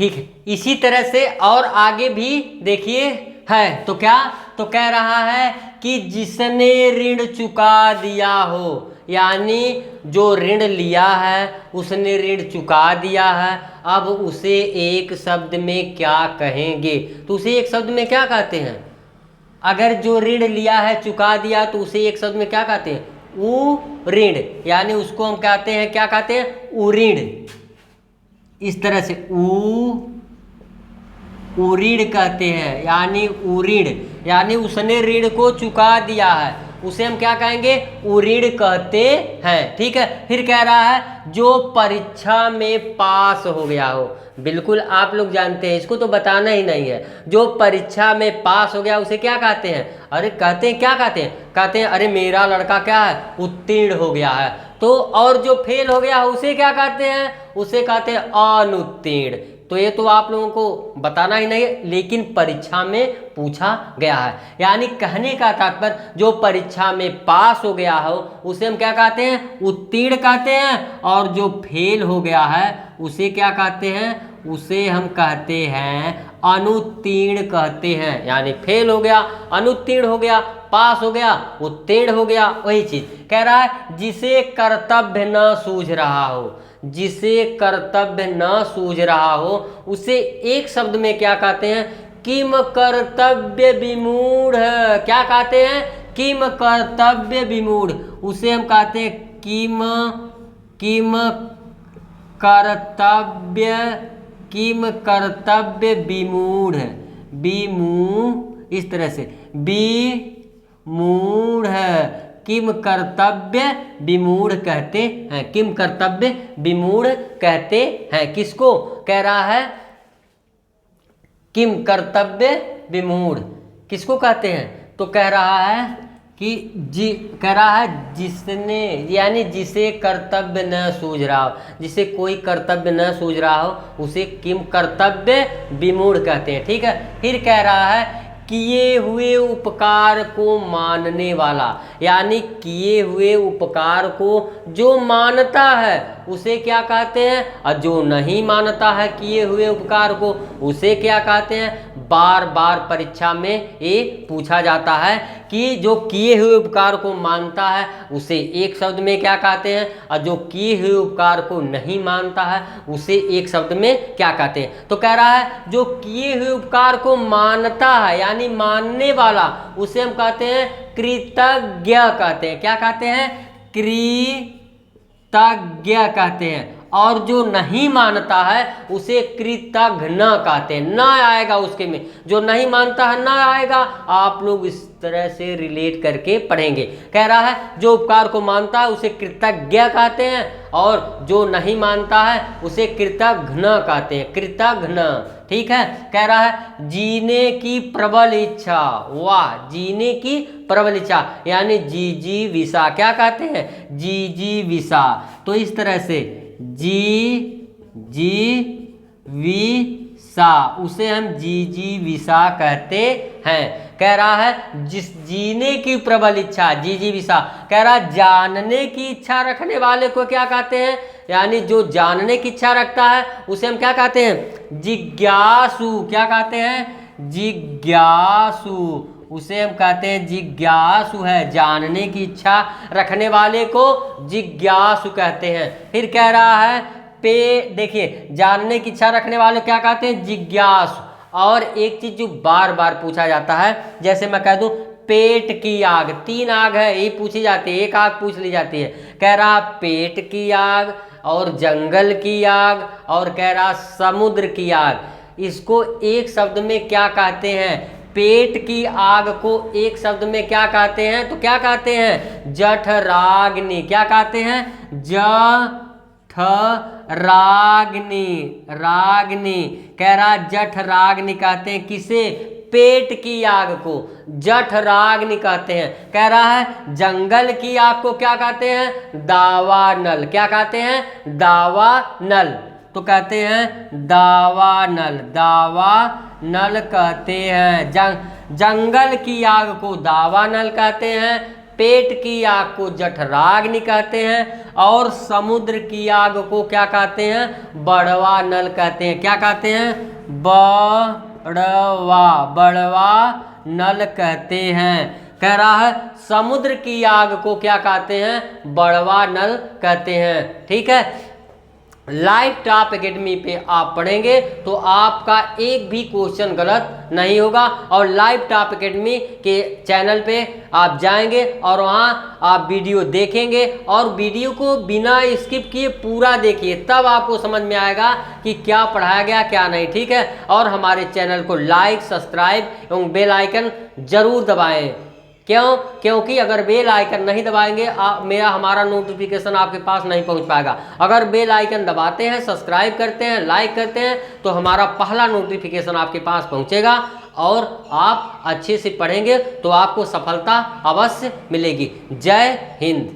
ठीक है, इसी तरह से और आगे भी देखिए है, तो क्या, तो कह रहा है कि जिसने ऋण चुका दिया हो, यानी जो ऋण लिया है उसने ऋण चुका दिया है, अब उसे एक शब्द में क्या कहेंगे? तो उसे एक शब्द में क्या कहते हैं? अगर जो ऋण लिया है चुका दिया तो उसे एक शब्द में क्या कहते हैं? ऋण, यानी उसको हम कहते हैं, क्या कहते हैं? उऋण। इस तरह से उऋण कहते हैं, यानी उऋण, यानी उसने ऋण को चुका दिया है, उसे हम क्या कहेंगे? उऋण कहते हैं। ठीक है, फिर कह रहा है जो परीक्षा में पास हो गया हो। बिल्कुल आप लोग जानते हैं, इसको तो बताना ही नहीं है। जो परीक्षा में पास हो गया उसे क्या कहते हैं? अरे कहते हैं, क्या कहते हैं? कहते हैं अरे मेरा लड़का क्या है? उत्तीर्ण हो गया है। तो और जो फेल हो गया उसे क्या कहते हैं? उसे कहते हैं अनुत्तीर्ण। तो ये तो आप लोगों को बताना ही नहीं है, लेकिन परीक्षा में पूछा गया है। यानी कहने का तात्पर्य जो परीक्षा में पास हो गया हो उसे हम क्या कहते हैं? उत्तीर्ण कहते हैं, और जो फेल हो गया है उसे क्या कहते हैं? उसे हम कहते हैं अनुत्तीर्ण कहते हैं। यानी फेल हो गया, अनुत्तीर्ण हो गया, पास हो गया, उत्तीर्ण हो गया, वही चीज कह रहा है। जिसे कर्तव्य न सूझ रहा हो, जिसे कर्तव्य न सूझ रहा हो उसे एक शब्द में क्या कहते हैं? किम कर्तव्य विमूढ़। क्या कहते हैं? किम कर्तव्य विमूढ़। उसे हम कहते हैं किम कर्तव्य विमूढ़। इस तरह से विमूढ़, किम कर्तव्य विमूढ़ कहते हैं। किम कर्तव्य विमूढ़ कहते हैं। किसको कह रहा है? किम कर्तव्य विमूढ़ किसको कहते हैं? तो कह रहा है कि कह रहा है जिसने, यानी जिसे कर्तव्य न सूझ रहा हो, जिसे कोई कर्तव्य न सूझ रहा हो उसे किम कर्तव्य विमूढ़ कहते हैं। ठीक है, फिर कह रहा है किए हुए उपकार को मानने वाला, यानी किए हुए उपकार को जो मानता है उसे क्या कहते हैं? और जो नहीं मानता है किए हुए उपकार को उसे क्या कहते हैं? बार बार परीक्षा में ये पूछा जाता है कि जो किए हुए उपकार को मानता है उसे एक शब्द में क्या कहते हैं, और जो किए हुए उपकार को नहीं मानता है उसे एक शब्द में क्या कहते हैं? तो कह रहा है जो किए हुए उपकार को मानता है, यानी मानने वाला, उसे हम कहते हैं कृतज्ञ कहते हैं। क्या कहते हैं? कृतज्ञ कहते हैं। और जो नहीं मानता है उसे कृतघ्न कहते हैं। न आएगा उसके में, जो नहीं मानता है न आएगा। आप लोग इस तरह से रिलेट करके पढ़ेंगे। कह रहा है जो उपकार को मानता है उसे कृतज्ञ कहते हैं, और जो नहीं मानता है उसे कृतघ्न कहते हैं। कृतघ्न। ठीक है, कह रहा है जीने की प्रबल इच्छा। वाह, जीने की प्रबल इच्छा, यानी जिजीविषा। क्या कहते हैं? जिजीविषा। तो इस तरह से जिजीविषा, उसे हम जिजीविषा कहते हैं। कह रहा है जिस जीने की प्रबल इच्छा, जिजीविषा। कह रहा है जानने की इच्छा रखने वाले को क्या कहते हैं? यानी जो जानने की इच्छा रखता है उसे हम क्या कहते हैं? जिज्ञासु। क्या कहते हैं? जिज्ञासु। उसे हम कहते हैं जिज्ञासु है, जानने की इच्छा रखने वाले को जिज्ञासु कहते हैं। फिर कह रहा है देखिए जानने की इच्छा रखने वाले क्या कहते हैं? जिज्ञासु। और एक चीज जो बार बार पूछा जाता है, जैसे मैं कह दूं पेट की आग, 3 आग है ये पूछी जाती है, एक आग पूछ ली जाती है। कह रहा पेट की आग, और जंगल की आग, और कह रहा समुद्र की आग। इसको एक शब्द में क्या कहते हैं? पेट की आग को एक शब्द में क्या कहते हैं? तो क्या कहते हैं? जठराग्नि। क्या कहते हैं? राग्नि। कह रहा जठराग्नि कहते हैं किसे? पेट की आग को जठराग्नि कहते हैं। कह रहा है जंगल की आग को क्या कहते हैं? दावानल। क्या कहते हैं? दावानल। तो कहते हैं दावानल, दावानल कहते हैं। जंगल की आग को दावानल कहते हैं, पेट की आग को जठराग्नि कहते हैं और समुद्र की आग को क्या कहते हैं? बड़वा नल कहते हैं। क्या कहते हैं? बड़वा नल कहते हैं। कह रहा है समुद्र की आग को क्या कहते हैं? बड़वा नल कहते हैं। ठीक है, लाइव टॉप एकेडमी पे आप पढ़ेंगे तो आपका एक भी क्वेश्चन गलत नहीं होगा। और लाइव टॉप एकेडमी के चैनल पे आप जाएंगे और वहाँ आप वीडियो देखेंगे और वीडियो को बिना स्किप किए पूरा देखिए, तब आपको समझ में आएगा कि क्या पढ़ाया गया क्या नहीं। ठीक है, और हमारे चैनल को लाइक, सब्सक्राइब एवं बेल आइकन जरूर दबाएं। क्यों? क्योंकि अगर बेल आइकन नहीं दबाएंगे हमारा नोटिफिकेशन आपके पास नहीं पहुंच पाएगा। अगर बेल आइकन दबाते हैं, सब्सक्राइब करते हैं, लाइक करते हैं तो हमारा पहला नोटिफिकेशन आपके पास पहुंचेगा और आप अच्छे से पढ़ेंगे तो आपको सफलता अवश्य मिलेगी। जय हिंद।